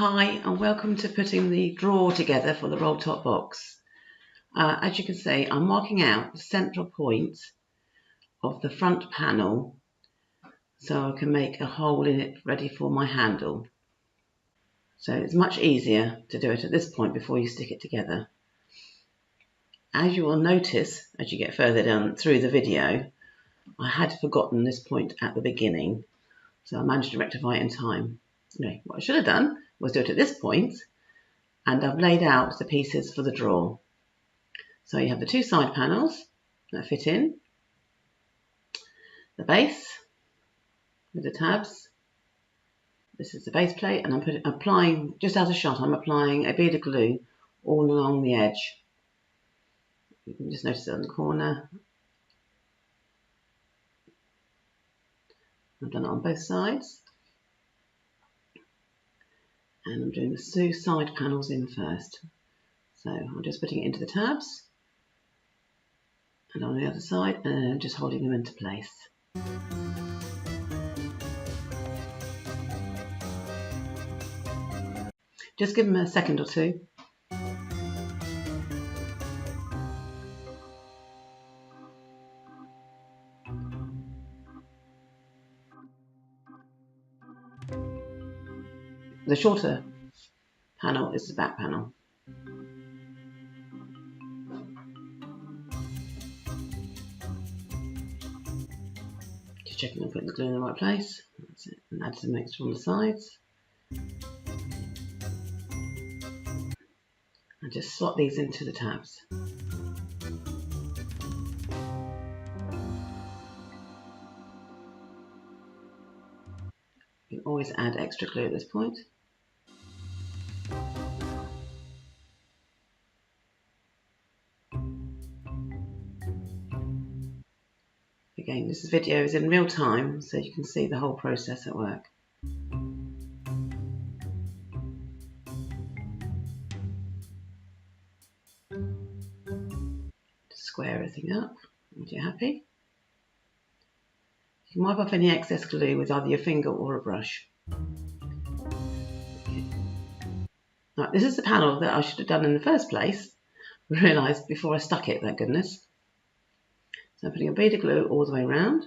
Hi and welcome to putting the drawer together for the roll top box. As you can see, I'm marking out the central point of the front panel so I can make a hole in it ready for my handle. So it's much easier to do it at this point before you stick it together. As you will notice as you get further down through the video, I had forgotten this point at the beginning, so I managed to rectify it in time. Anyway, what I should have done was do it at this point, and I've laid out the pieces for the drawer. So you have the two side panels that fit in, the base with the tabs. This is the base plate, and I'm applying, just out of shot, I'm applying a bead of glue all along the edge. You can just notice it on the corner. I've done it on both sides. And I'm doing the two side panels in first. So I'm just putting it into the tabs and on the other side, and just holding them into place. Just give them a second or two. The shorter panel is the back panel. Just checking I'm putting the glue in the right place. That's it. And add some extra on the sides. And just slot these into the tabs. You can always add extra glue at this point. Again, this video is in real time, so you can see the whole process at work. Just square everything up once you're happy. You can wipe off any excess glue with either your finger or a brush. Okay. Right, this is the panel that I should have done in the first place. I realised before I stuck it, thank goodness. So I'm putting a bead of glue all the way around.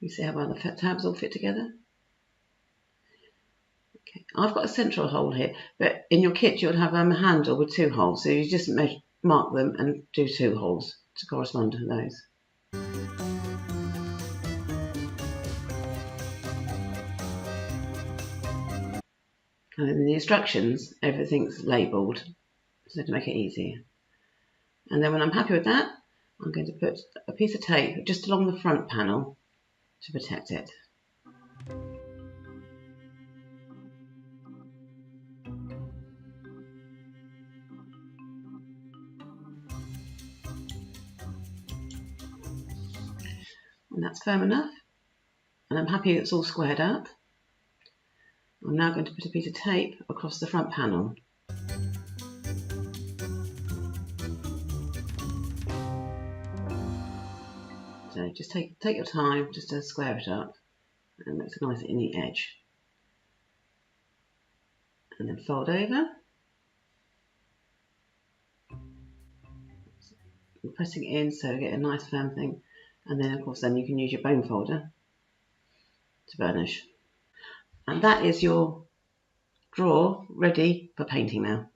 You see how well the tabs all fit together? Okay. I've got a central hole here, but in your kit you'll have a handle with two holes, so you just mark them and do two holes to correspond to those. And in the instructions, everything's labelled, so to make it easier. And then when I'm happy with that, I'm going to put a piece of tape just along the front panel to protect it. And that's firm enough, and I'm happy it's all squared up. I'm now going to put a piece of tape across the front panel. So just take your time just to square it up, and makes a nice neat edge. And then fold over. I'm pressing it in so you get a nice firm thing, and then of course then you can use your bone folder to burnish. And that is your drawer ready for painting now.